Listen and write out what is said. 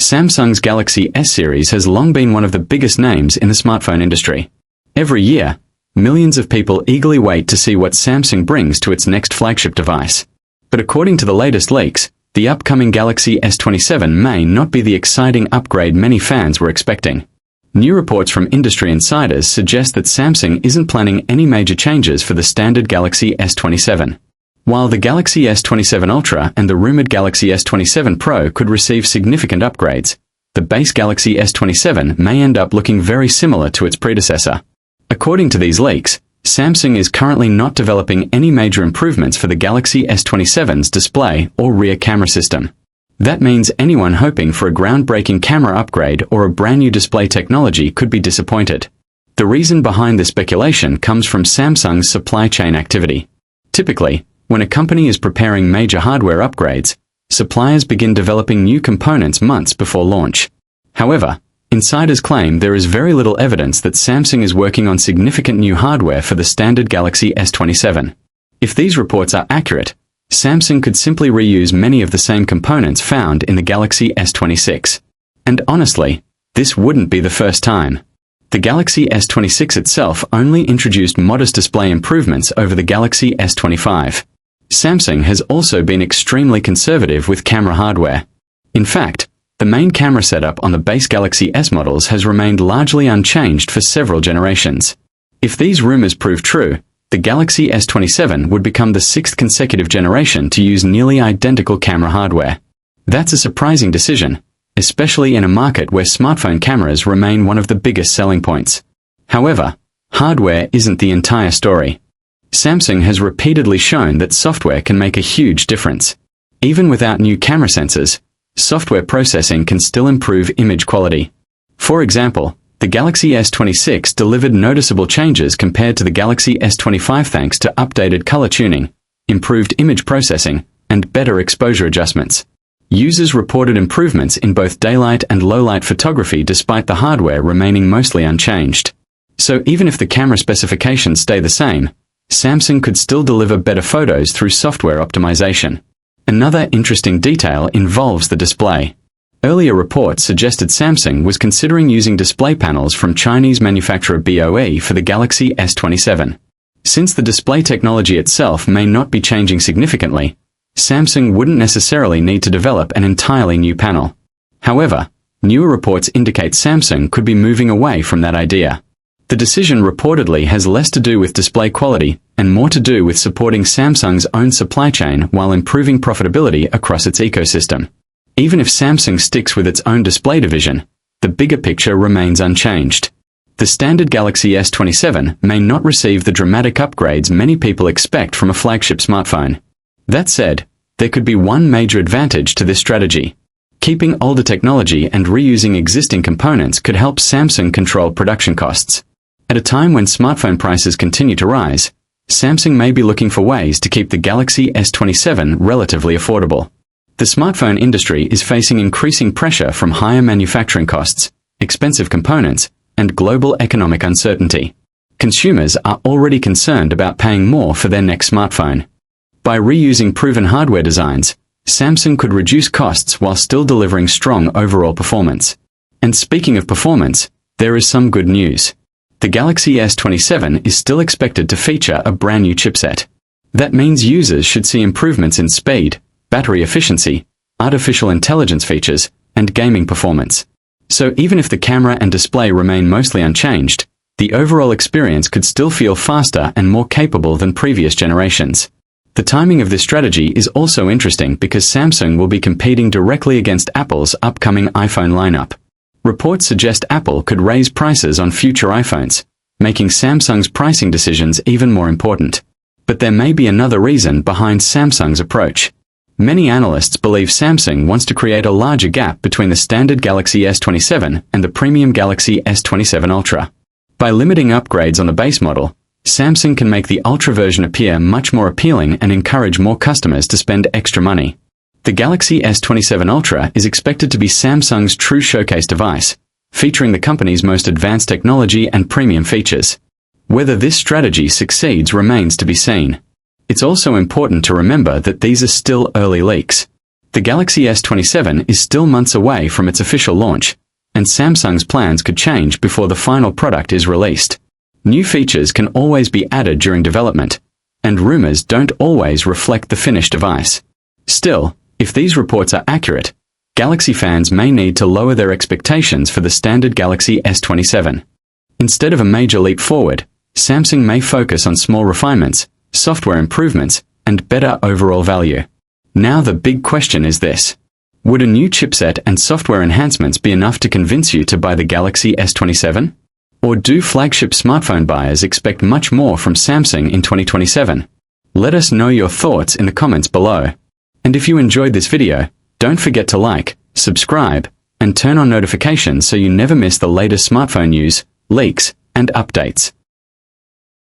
Samsung's Galaxy S series has long been one of the biggest names in the smartphone industry. Every year, millions of people eagerly wait to see what Samsung brings to its next flagship device. But according to the latest leaks, the upcoming Galaxy S27 may not be the exciting upgrade many fans were expecting. New reports from industry insiders suggest that Samsung isn't planning any major changes for the standard Galaxy S27. While the Galaxy S27 Ultra and the rumored Galaxy S27 Pro could receive significant upgrades, the base Galaxy S27 may end up looking very similar to its predecessor. According to these leaks, Samsung is currently not developing any major improvements for the Galaxy S27's display or rear camera system. That means anyone hoping for a groundbreaking camera upgrade or a brand new display technology could be disappointed. The reason behind this speculation comes from Samsung's supply chain activity. Typically, when a company is preparing major hardware upgrades, suppliers begin developing new components months before launch. However, insiders claim there is very little evidence that Samsung is working on significant new hardware for the standard Galaxy S27. If these reports are accurate, Samsung could simply reuse many of the same components found in the Galaxy S26. And honestly, this wouldn't be the first time. The Galaxy S26 itself only introduced modest display improvements over the Galaxy S25. Samsung has also been extremely conservative with camera hardware. In fact, the main camera setup on the base Galaxy S models has remained largely unchanged for several generations. If these rumors prove true, the Galaxy S27 would become the sixth consecutive generation to use nearly identical camera hardware. That's a surprising decision, especially in a market where smartphone cameras remain one of the biggest selling points. However, hardware isn't the entire story. Samsung has repeatedly shown that software can make a huge difference. Even without new camera sensors, software processing can still improve image quality. For example, the Galaxy S26 delivered noticeable changes compared to the Galaxy S25 thanks to updated color tuning, improved image processing, and better exposure adjustments. Users reported improvements in both daylight and low-light photography despite the hardware remaining mostly unchanged. So even if the camera specifications stay the same, Samsung could still deliver better photos through software optimization. Another interesting detail involves the display. Earlier reports suggested Samsung was considering using display panels from Chinese manufacturer BOE for the Galaxy S27. Since the display technology itself may not be changing significantly, Samsung wouldn't necessarily need to develop an entirely new panel. However, newer reports indicate Samsung could be moving away from that idea. The decision reportedly has less to do with display quality and more to do with supporting Samsung's own supply chain while improving profitability across its ecosystem. Even if Samsung sticks with its own display division, the bigger picture remains unchanged. The standard Galaxy S27 may not receive the dramatic upgrades many people expect from a flagship smartphone. That said, there could be one major advantage to this strategy. Keeping older technology and reusing existing components could help Samsung control production costs. At a time when smartphone prices continue to rise, Samsung may be looking for ways to keep the Galaxy S27 relatively affordable. The smartphone industry is facing increasing pressure from higher manufacturing costs, expensive components, and global economic uncertainty. Consumers are already concerned about paying more for their next smartphone. By reusing proven hardware designs, Samsung could reduce costs while still delivering strong overall performance. And speaking of performance, there is some good news. The Galaxy S27 is still expected to feature a brand new chipset. That means users should see improvements in speed, battery efficiency, artificial intelligence features, and gaming performance. So even if the camera and display remain mostly unchanged, the overall experience could still feel faster and more capable than previous generations. The timing of this strategy is also interesting because Samsung will be competing directly against Apple's upcoming iPhone lineup. Reports suggest Apple could raise prices on future iPhones, making Samsung's pricing decisions even more important. But there may be another reason behind Samsung's approach. Many analysts believe Samsung wants to create a larger gap between the standard Galaxy S27 and the premium Galaxy S27 Ultra. By limiting upgrades on the base model, Samsung can make the Ultra version appear much more appealing and encourage more customers to spend extra money. The Galaxy S27 Ultra is expected to be Samsung's true showcase device, featuring the company's most advanced technology and premium features. Whether this strategy succeeds remains to be seen. It's also important to remember that these are still early leaks. The Galaxy S27 is still months away from its official launch, and Samsung's plans could change before the final product is released. New features can always be added during development, and rumors don't always reflect the finished device. Still, if these reports are accurate, Galaxy fans may need to lower their expectations for the standard Galaxy S27. Instead of a major leap forward, Samsung may focus on small refinements, software improvements, and better overall value. Now the big question is this: would a new chipset and software enhancements be enough to convince you to buy the Galaxy S27? Or do flagship smartphone buyers expect much more from Samsung in 2027? Let us know your thoughts in the comments below. And if you enjoyed this video, don't forget to like, subscribe, and turn on notifications so you never miss the latest smartphone news, leaks, and updates.